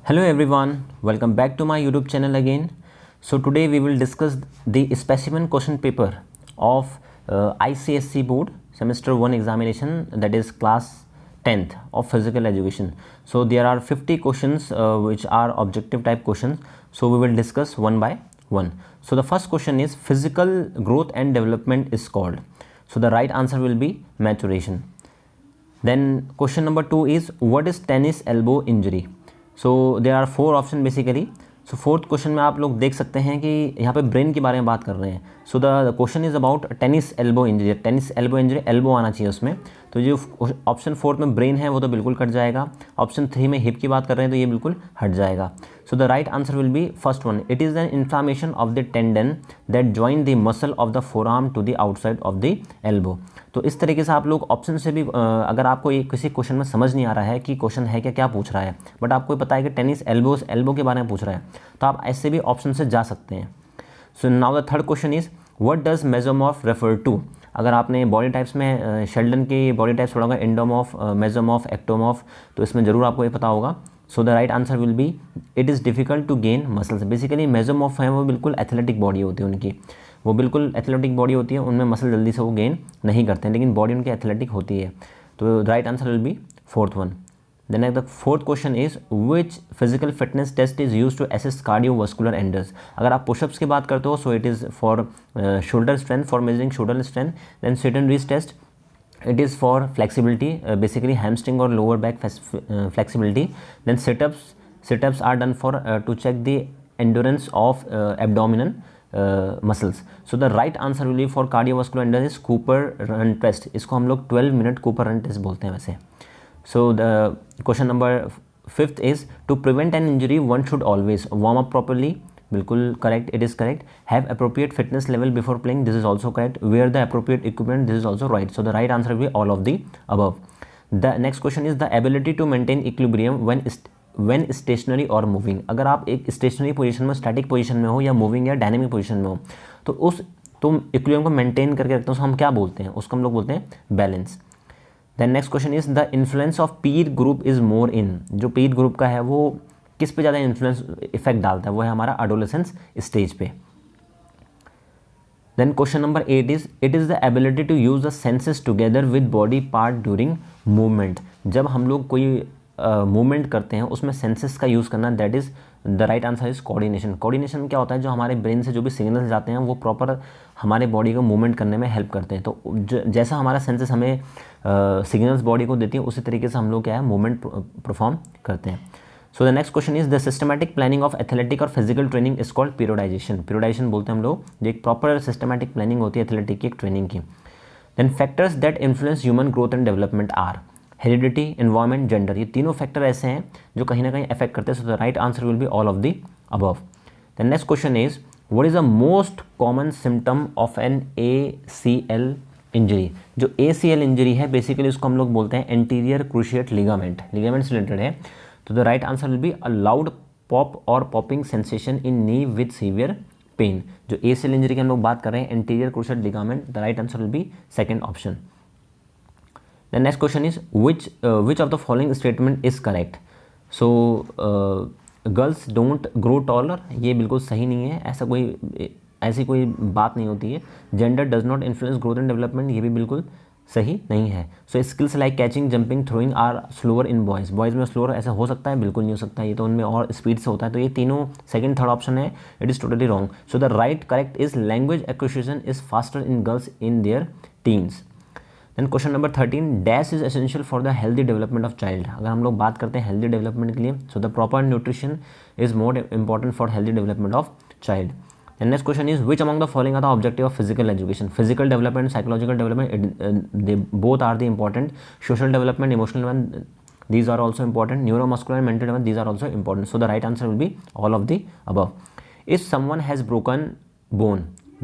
Hello everyone, welcome back to my YouTube channel again. So today we will discuss the specimen question paper of ICSE board semester 1 examination, that is class 10th of physical education. So there are 50 questions which are objective type questions. So we will discuss one by one. So the first question is physical growth and development is called. So the right answer will be maturation. Then question number 2 is what is tennis elbow injury? So there are 4 option basically. So fourth question में आप लोग देख सकते हैं कि यहाँ पे brain के बारे में बात कर रहे हैं. So the question is about tennis elbow injury. Tennis elbow injury, elbow आना चाहिए उसमें. तो जो ऑप्शन 4 में ब्रेन है वो तो बिल्कुल कट जाएगा. ऑप्शन 3 में हिप की बात कर रहे हैं तो ये बिल्कुल हट जाएगा. So the right answer will be first one. It is an inflammation of the tendon that join the muscle of the forearm to the outside of the elbow. तो इस तरीके से आप लोग ऑप्शन से भी अगर आपको ये किसी क्वेश्चन में समझ नहीं आ रहा है कि क्वेश्चन है क्या पूछ रहा है, बट आपको पता है कि टेनिस एल्बो के बारे में पूछ रहा है, तो आप ऐसे भी ऑप्शन से जा सकते हैं. So now the third question is what does mesomorph refer to. अगर आपने बॉडी टाइप्स में शेल्डन की बॉडी टाइप्स पढ़ा होगा, एंडोमॉर्फ, मेसोमॉर्फ, एक्टोमॉर्फ, तो इसमें ज़रूर आपको ये पता होगा. So the right answer will be it is difficult to gain muscles. Basically mesomorph है वो बिल्कुल एथलेटिक बॉडी होती है उनकी, वो बिल्कुल एथलेटिक बॉडी होती है, उनमें मसल जल्दी से वो गेन नहीं करते हैं, लेकिन बॉडी उनकी एथलेटिक होती है. तो right answer will be fourth one. Then the fourth question is which physical fitness test is use to assess cardiovascular endurance. अगर आप पुशअप्स की बात करते हो so it is for shoulder strength, for measuring shoulder strength. Then sit and reach test, it is for flexibility, basically hamstring or lower back flexibility. Then sit-ups are done for to check the endurance of abdominal muscles. So the right answer will be for cardiovascular endurance is Cooper run test. इसको हम लोग 12 minute Cooper run test बोलते हैं वैसे. So the question number 5th is to prevent an injury one should always warm up properly. बिल्कुल correct, it is correct. Have appropriate fitness level before playing, this is also correct. Wear the appropriate equipment, this is also right. So the right answer will be all of the above. The next question is the ability to maintain equilibrium when stationary और moving. अगर आप एक stationary position में, static position में हो, या moving या dynamic position में हो, तो तुम इक्विलिब्रियम को मेंटेन करके रखते हो, हम क्या बोलते हैं, उसको हम लोग बोलते हैं balance. Then next question is the influence of peer group is more in. जो पीर ग्रुप का है वो किस पे ज़्यादा इन्फ्लुएंस इफेक्ट डालता है, वो है हमारा एडोलेसेंस स्टेज पे. Then question number 8 is it is the ability to use the senses together with body part during movement. जब हम लोग कोई मूवमेंट करते हैं उसमें सेंसेस का यूज़ करना, that is the right answer is coordination. Coordination क्या होता है, जो हमारे ब्रेन से जो भी सिग्नल्स जाते हैं वो प्रॉपर हमारे बॉडी को मूवमेंट करने में हेल्प करते हैं. तो जैसा हमारा सेंसेस हमें सिग्नल्स बॉडी को देती है, उसी तरीके से हम लोग क्या है मूवमेंट परफॉर्म करते हैं. So the next question is the systematic planning of athletic और फिजिकल ट्रेनिंग इज कॉल्ड पीरियोडाइजेशन. पीरियोडाइजेशन बोलते हैं हम लोग, जो एक प्रॉपर सिस्टमैटिक प्लानिंग होती है एथलेटिक की एक ट्रेनिंग की. Then factors that influence human growth and development are heredity, environment, gender. ये तीनों फैक्टर ऐसे हैं जो कहीं ना कहीं अफेक्ट करते हैं. So the right answer will be all of the above. The next question is what is the most common symptom of an ACL injury. जो ACL इंजरी है बेसिकली उसको हम लोग बोलते हैं एंटीरियर क्रूशिएट लिगामेंट, लिगामेंट से related है. तो the right answer will be a loud pop और popping sensation in knee with severe pain. जो ACL इंजरी की हम लोग बात कर रहे हैं, anterior cruciate ligament, the right answer will B second option. The next question is which of the following statement is correct. So girls don't grow taller, ये बिल्कुल सही नहीं है, ऐसी कोई बात नहीं होती है. Gender does not influence growth and development, ये भी बिल्कुल सही नहीं है. So skills like catching, jumping, throwing are slower in boys. Boys में स्लोअर ऐसा हो सकता है, बिल्कुल नहीं हो सकता, ये तो उनमें और स्पीड से होता है. तो ये तीनों सेकंड थर्ड ऑप्शन है, it is totally wrong. So the right correct is language acquisition is faster in girls in their teens. Then question number 13 dash is essential for the healthy development of child. अगर हम लोग बात करते हैं healthy development के लिए, so the proper nutrition is more important for healthy development of child. And next question is which among the following are the objective of physical education. Physical development, psychological development, they both are the important. Social development, emotional one, these are also important. Neuromuscular and mental development, these are also important. So the right answer will be all of the above. If someone has broken bone,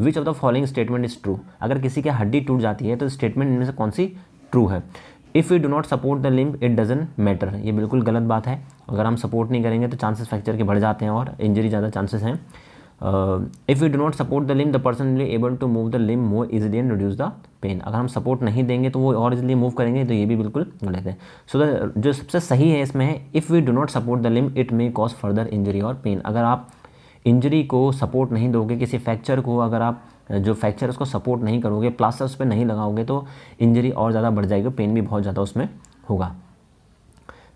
which of the following statement is true. अगर किसी की हड्डी टूट जाती है तो statement इनमें से कौन सी ट्रू है. If you do not support the limb it doesn't matter, ये बिल्कुल गलत बात है. अगर हम सपोर्ट नहीं करेंगे तो चांसेस फ्रैक्चर के बढ़ जाते हैं और इंजरी ज़्यादा चांसेस हैं. If you do not support the limb the person will able to move the limb more easily and reduce the pain. अगर हम सपोर्ट नहीं देंगे तो वो और इजीली मूव करेंगे, तो ये भी बिल्कुल गलत है। सो द जो सबसे सही है इसमें है if we do not support the limb it may cause further injury और पेन। अगर आप इंजरी को सपोर्ट नहीं दोगे, किसी फ्रैक्चर को अगर आप जो फ्रैक्चर उसको सपोर्ट नहीं करोगे, प्लास्टर उस पर नहीं लगाओगे, तो इंजरी और ज़्यादा बढ़ जाएगी, पेन भी बहुत ज़्यादा उसमें होगा।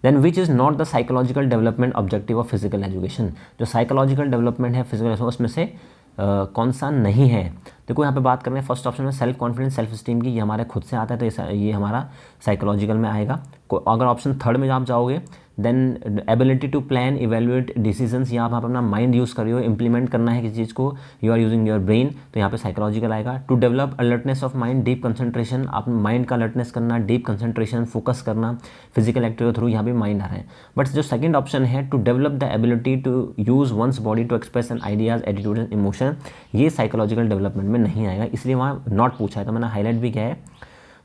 Then which is not the psychological development objective of physical education. जो साइकोलॉजिकल डेवलपमेंट है फिजिकल एजुकेशन उसमें से कौन सा नहीं है। देखो यहाँ पे बात कर रहे हैं फर्स्ट ऑप्शन में सेल्फ कॉन्फिडेंस सेल्फ स्टीम की, ये हमारे खुद से आता है, तो ये हमारा साइकोलॉजिकल में आएगा। अगर ऑप्शन थर्ड में आप जाओगे then ability to plan evaluate decisions, यहाँ आप अपना माइंड यूज़ कर रहे हो, इंप्लीमेंट करना है किसी चीज़ को, you are using your brain, तो यहाँ पे साइकोलॉजिकल आएगा। To develop alertness of mind deep concentration, आप माइंड का अलर्टनेस करना, डीप कंसंट्रेशन फोकस करना फिजिकल एक्टिविटी के थ्रू, यहाँ पे माइंड आ रहा है। बट जो सेकंड ऑप्शन है to develop the ability to use one's body to express an ideas attitude and emotion, ये साइकोलॉजिकल डेवलपमेंट में नहीं आएगा, इसलिए वहाँ नॉट पूछा है, तो मैंने हाईलाइट भी किया है।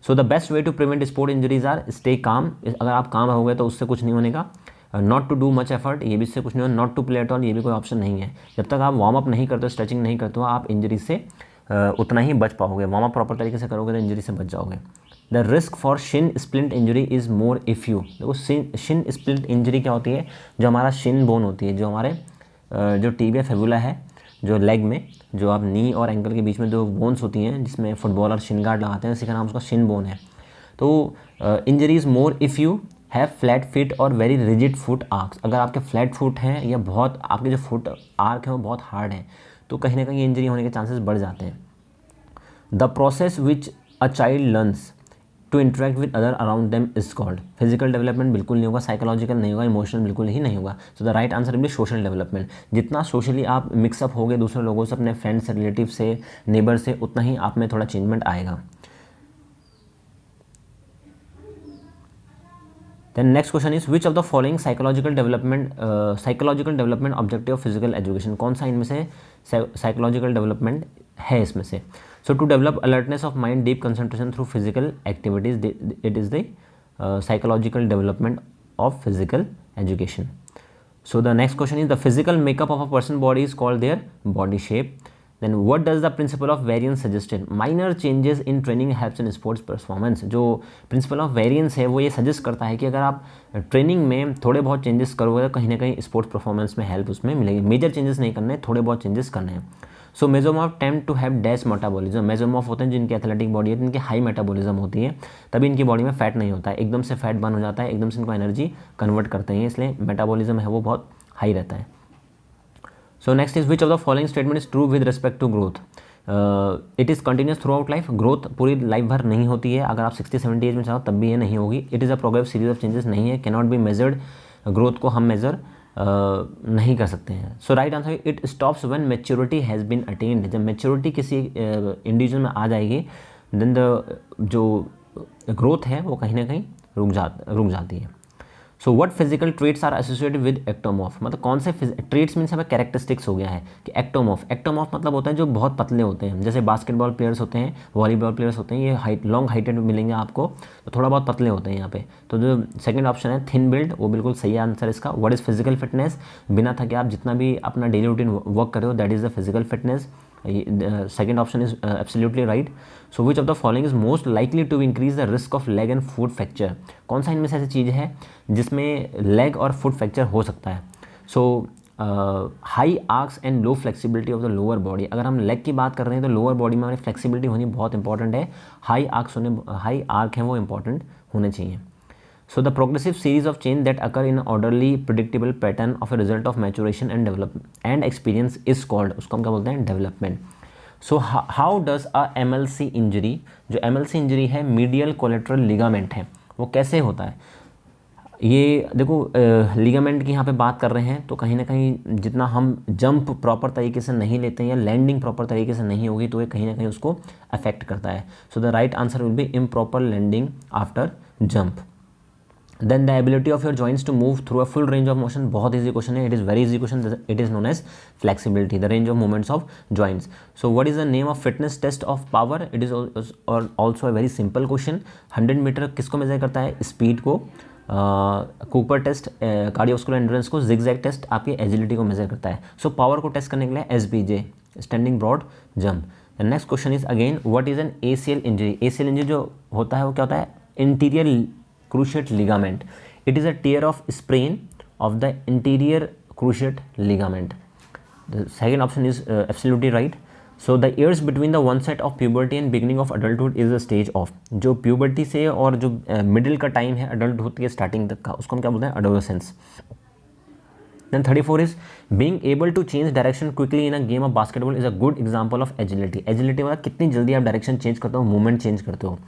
So the best way to prevent sport injuries are stay calm, अगर आप काम रहोगे तो उससे कुछ नहीं होने का। Not to do much effort, ये भी इससे कुछ नहीं होगा। Not to play at all, ये भी कोई ऑप्शन नहीं है। जब तक आप वार्म अप नहीं करते हो, स्ट्रेचिंग नहीं करते हो, आप इंजरी से उतना ही बच पाओगे। वार्म अप प्रॉपर तरीके से करोगे तो इंजरी से बच जाओगे। The risk for Shin splint injury is more if you, देखो शिन स्प्लिंट इंजरी क्या होती है, जो हमारा शिन बोन होती है, जो हमारे जो टिबिया फिबुला है, जो लेग में, जो आप नी और एंकल के बीच में जो बोन्स होती हैं, जिसमें फुटबॉलर शिन गार्ड लगाते हैं, इसी का नाम उसका शिन बोन है। तो injury is more if you have flat feet और वेरी रिजिड फुट आर्क्स, अगर आपके फ्लैट फुट हैं या बहुत आपके जो फुट आर्क है वो बहुत हार्ड है, तो कहीं ना कहीं इंजरी होने के चांसेस बढ़ जाते हैं। The process which a child learns to interact with other around them is called, physical development बिल्कुल नहीं होगा, साइकोलॉजिकल नहीं होगा, इमोशनल बिल्कुल ही नहीं होगा। So the right answer will B social development. जितना सोशली आप मिक्सअप होगे दूसरे लोगों से, अपने फ्रेंड से, रिलेटिव से, नेबर से, उतना ही आप में थोड़ा चेंजमेंट आएगा। Then next question is which of the following psychological development objective of physical education, कौन सा इनमें से psychological development है इसमें से। So to develop alertness of mind, deep concentration through physical activities, it is the psychological development of physical education. So the next question is the physical makeup of a person's body is called their body shape. Then what does the principle of variance suggested? Minor changes in training helps in sports performance. जो principle of variance है वो ये suggest करता है कि अगर आप training में थोड़े बहुत चेंजेस करोगे तो कहीं ना कहीं स्पोर्ट्स परफॉर्मेंस में हेल्प उसमें मिलेगी। मेजर चेंजेस नहीं करने, थोड़े बहुत चेंजेस करने हैं। So mesomorph tend to have dash metabolism, mesomorph होते हैं जिनकी एथलेटिक बॉडी है, जिनकी हाई मेटाबॉलिज्म होती है, तभी इनकी बॉडी में फैट नहीं होता है, एकदम से फैट बर्न हो जाता है, एकदम से इनको एनर्जी कन्वर्ट करते हैं, इसलिए मेटाबॉलिज्म है वो बहुत हाई रहता है। So next is which of the following statement is true with respect to growth? It is continuous throughout life. Growth पूरी लाइफ भर नहीं होती है, अगर आप 60-70 एज में चाहो तब भी ये नहीं होगी। It is a progressive series of changes नहीं है, कैनॉट बी मेजर्ड, ग्रोथ को हम मेजर नहीं कर सकते हैं। So right answer it stops when maturity has been attained, जब मैच्योरिटी किसी इंडिविजुअल में आ जाएगी देन द जो ग्रोथ है वो कहीं ना कहीं रुक जाती है। So what physical traits are associated with ectomorph, मतलब कौन से ट्रेट्स मीन्स हमें कैरेक्टरिस्टिक्स हो गया है कि एक्टोमॉर्फ मतलब होता है जो बहुत पतले होते हैं, जैसे बास्केटबॉल प्लेयर्स होते हैं, वॉलीबॉल प्लेयर्स होते हैं, ये लॉन्ग हाइटेड मिलेंगे आपको, तो थोड़ा बहुत पतले होते हैं यहाँ पे। तो जो सेकंड ऑप्शन है थिन बिल्ड, वो बिल्कुल सही आंसर इसका। व्हाट इज़ फिजिकल फिटनेस, बिना थके आप जितना भी अपना डेली रूटीन वर्क कर रहे हो, that is the physical fitness. Second option is absolutely right. So which of the following is most likely to increase the risk of leg and foot fracture, कौन सा इनमें से ऐसी चीज़ है जिसमें लेग और फुट फ्रैक्चर हो सकता है। So high arches and low flexibility of the lower body, अगर हम लेग की बात कर रहे हैं तो लोअर बॉडी में हमारी फ्लेक्सिबिलिटी होनी बहुत इंपॉर्टेंट है, हाई आर्क हैं वो इंपॉर्टेंट होने चाहिए। So the progressive series of change that occur in orderly predictable pattern of a result of maturation and development and experience is called, उसको हम क्या बोलते हैं, development. So how does a MLC injury, जो MLC injury है medial collateral ligament है, वो कैसे होता है। ये देखो लिगामेंट की यहाँ पे बात कर रहे हैं, तो कहीं ना कहीं जितना हम जंप प्रॉपर तरीके से नहीं लेते हैं या लैंडिंग प्रॉपर तरीके से नहीं होगी तो ये कहीं ना कहीं उसको अफेक्ट करता है। So the right answer will be improper landing after jump. Then the ability of your joints to move through a full range of motion, बहुत ईजी क्वेश्चन है, it is very easy question, it is known as flexibility, the range of movements of joints. So what is the name of fitness test of power, it is also a very simple question. 100 metre किसको measure करता है, speed को, Cooper test cardiovascular endurance को, zigzag test आपकी agility को measure करता है. So power को टेस्ट करने के लिए SBJ, standing broad jump. The next question is again what is an ACL injury. ACL injury जो होता है वो क्या होता है, interior cruciate ligament. It is a tear of sprain of the interior cruciate ligament. The second option is absolutely right. So the years between the one set of puberty and beginning of adulthood is the stage of. जो puberty से और जो middle का time है adulthood के starting तक का, उसको हम क्या बोलते हैं, adolescence. Then 34 is being able to change direction quickly in a game of basketball is a good example of agility. Agility मतलब कितनी जल्दी आप डायरेक्शन चेंज करते हो, मूवमेंट चेंज करते हो.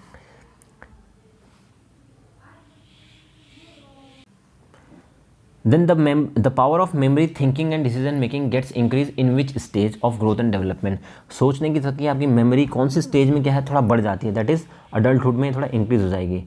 Then the power of memory, thinking and decision making gets increased in which stage of growth and development. सोचने की शक्ति आपकी मेमोरी कौन सी स्टेज में क्या है, थोड़ा बढ़ जाती है, दैट इज अडल्टहुड में थोड़ा इंक्रीज हो जाएगी.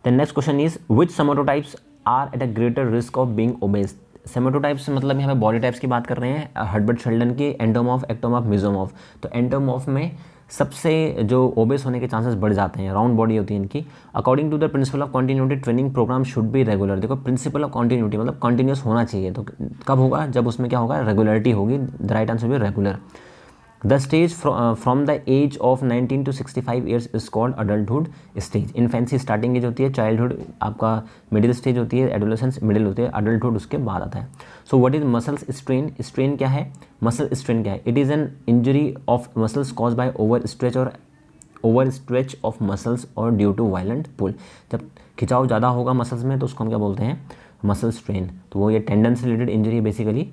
Then next question is which somatotypes are at a greater risk of being obese. सेमेटोटाइप्स मतलब यहाँ पे बॉडी टाइप्स की बात कर रहे हैं, हर्बर्ट शेल्डन की एंडोमॉर्फ, एक्टोमॉर्फ, मेसोमॉर्फ. तो एंडोमॉर्फ में सबसे जो ओबेस होने के चांसेस बढ़ जाते हैं, राउंड बॉडी होती है इनकी. According to the principle of continuity training programme should be regular. देखो प्रिंसिपल ऑफ कंटिन्यूटी मतलब कंटिन्यूस होना चाहिए. तो कब होगा, जब उसमें क्या होगा, रेगुलरिटी होगी. द राइट आंसर भी regular. The stage from the age of 19 to 65 years is called adulthood stage. Infancy starting age होती है, चाइल्डहुड आपका मिडिल स्टेज होती है, एडोलेसेंस मिडिल होती है, अडल्टहुड उसके बाद आता है. So what is muscles strain. Strain क्या है, मसल स्ट्रेन क्या है, it is an injury of muscles cause by over stretch और ओवर स्ट्रेच ऑफ मसल्स और ड्यू टू वायलेंट पुल. जब खिंचाव ज़्यादा होगा मसल्स में तो उसको हम क्या बोलते हैं, मसल स्ट्रेन. तो वो ये टेंडन से रिलेटेड इंजरी है basically.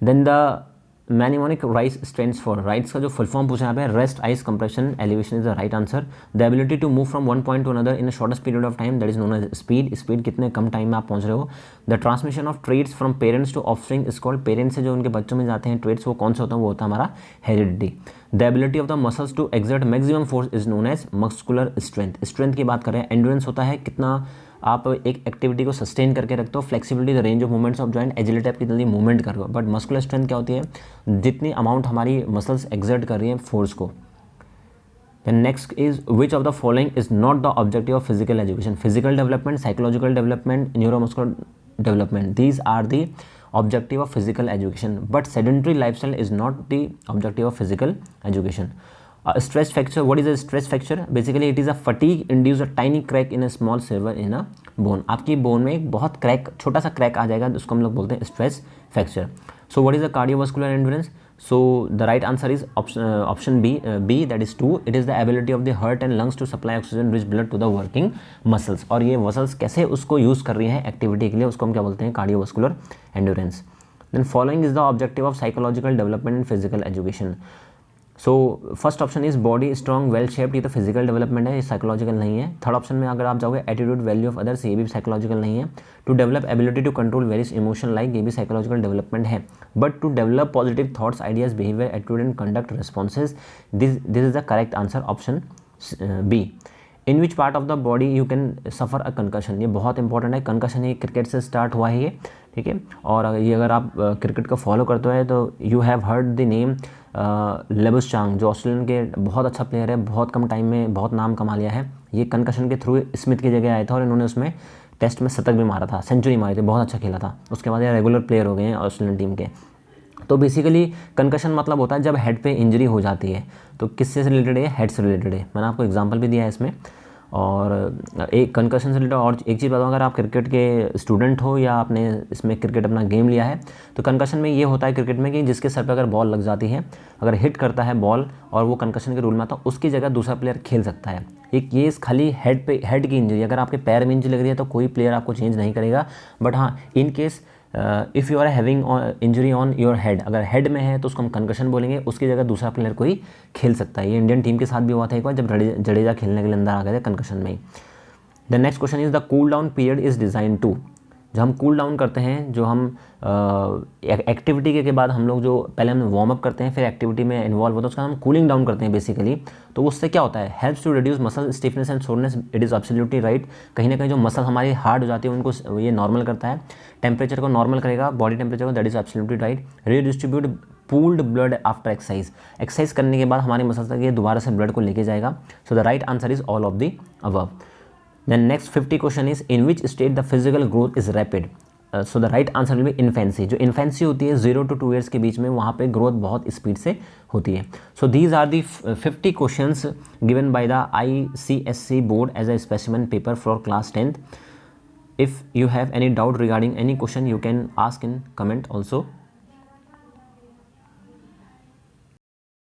Then the mnemonic RICE stands for. RICE का जो फुल फॉर्म पूछा यहाँ पे, rest ice compression elevation is the right answer. The ability to move from one point to another in shortest period of time, that is known as speed. Speed कितने कम time में आप पहुंच रहे हो. The transmission of traits from parents to offspring is called. Parents से जो उनके बच्चों में जाते हैं ट्रेड्स, वो कौन से होता है, वो होता है हमारा heredity. The ability of the muscles to exert maximum force is known as muscular strength. Strength की बात करें, एंड्योरेंस होता है कितना आप एक एक्टिविटी को सस्टेन करके रखते हो. Flexibility the range of movements of joint, agility आपकी जल्दी मूवमेंट कर रहे हो. बट मस्कुलर स्ट्रेंथ क्या होती है, जितनी अमाउंट हमारी मसल्स एक्सर्ट कर रही हैं फोर्स को. Then next is which of the following is not the objective of physical education. Physical development, psychological development, neuromuscular development, these are the objective of physical education. But sedentary lifestyle is not the objective of physical education. Stress fracture, what is a stress fracture? Basically it is a fatigue induced a tiny crack in a small sever in a bone. आपकी bone में एक बहुत crack, छोटा सा crack आ जाएगा, उसको हम लोग बोलते हैं stress fracture. So what is the cardiovascular endurance. So the right answer is option B that is 2. It is the ability of the heart and lungs to supply oxygen rich blood to the working muscles. और ये muscles कैसे उसको use कर रही हैं activity के लिए, उसको हम क्या बोलते हैं, cardiovascular endurance. Then following is the objective of psychological development and physical education. So first option is body strong well shaped, ये तो फिजिकल डेवलपमेंट है, ये साइकोलॉजिकल नहीं है. थर्ड ऑप्शन में अगर आप जाओगे एटीट्यूड वैल्यू ऑफ अदर्स, ये भी साइकोलॉजिकल नहीं है. To develop ability to control various emotion like, ये भी साइकोलॉजिकल डेवलपमेंट है. But to develop positive thoughts, ideas, behaviour, attitude and conduct responses, this is the correct answer, option B. In which part of the body you can suffer a concussion. ये बहुत important है. Concussion ये cricket से start हुआ है ये, ठीक है. और ये अगर आप क्रिकेट को फॉलो करते हो तो you have heard the name Labuschagne, जो ऑस्ट्रेलियन के बहुत अच्छा प्लेयर है, बहुत कम टाइम में बहुत नाम कमा लिया है. ये कंकशन के थ्रू स्मिथ की जगह आया था और इन्होंने उसमें टेस्ट में शतक भी मारा था, सेंचुरी मारी थी, बहुत अच्छा खेला था. उसके बाद ये रेगुलर प्लेयर हो गए हैं ऑस्ट्रेलियन टीम के. तो बेसिकली कंकशन मतलब होता है जब हेड पे इंजरी हो जाती है. तो किससे रिलेटेड है, हेड से रिलेटेड है. मैंने आपको एग्जांपल भी दिया है इसमें. और एक कंकशन से रिलेटेड और एक चीज़ बताऊँ, अगर आप क्रिकेट के स्टूडेंट हो या आपने इसमें क्रिकेट अपना गेम लिया है, तो कंकशन में ये होता है क्रिकेट में कि जिसके सर पे अगर बॉल लग जाती है, अगर हिट करता है बॉल और वो कंकशन के रूल में आता है, उसकी जगह दूसरा प्लेयर खेल सकता है. एक ये खाली हेड की इंजरी, अगर आपके पैर में इंजरी लग रही है तो कोई प्लेयर आपको चेंज नहीं करेगा. बट हाँ, in case if you are having injury on your head, अगर हेड में है तो उसको हम कंकशन बोलेंगे, उसकी जगह दूसरा प्लेयर कोई खेल सकता है. ये इंडियन टीम के साथ भी हुआ था एक बार, जब जडेजा खेलने के लिए अंदर आ गए थे कंकशन में ही. The next question is the cool down period is designed to. जो हम कूल डाउन करते हैं, जो हम एक्टिविटी के बाद हम लोग जो पहले हम वार्म अप करते हैं, फिर एक्टिविटी में इन्वॉल्व होता है, उसका हम कूलिंग डाउन करते हैं बेसिकली. तो उससे क्या होता है, helps to reduce muscle stiffness and soreness. It is absolutely right. कहीं ना कहीं जो मसल हमारी हार्ड हो जाती है उनको ये नॉर्मल करता है, टेम्परेचर को नॉर्मल करेगा, बॉडी टेम्परेचर को. That is absolutely right. Redistribute pooled blood after exercise. Exercise करने के बाद हमारे मसल्स तक ये दोबारा से ब्लड को लेके जाएगा. So the right answer is all of the above. Then next 50 question is in which state the physical growth is rapid? So the right answer will be infancy. जो infancy होती है 0 to 2 years के बीच में, वहाँ पे growth बहुत speed से होती है. So these are the 50 questions given by the ICSE board as a specimen paper for class 10th. If you have any doubt regarding any question, you can ask in comment also.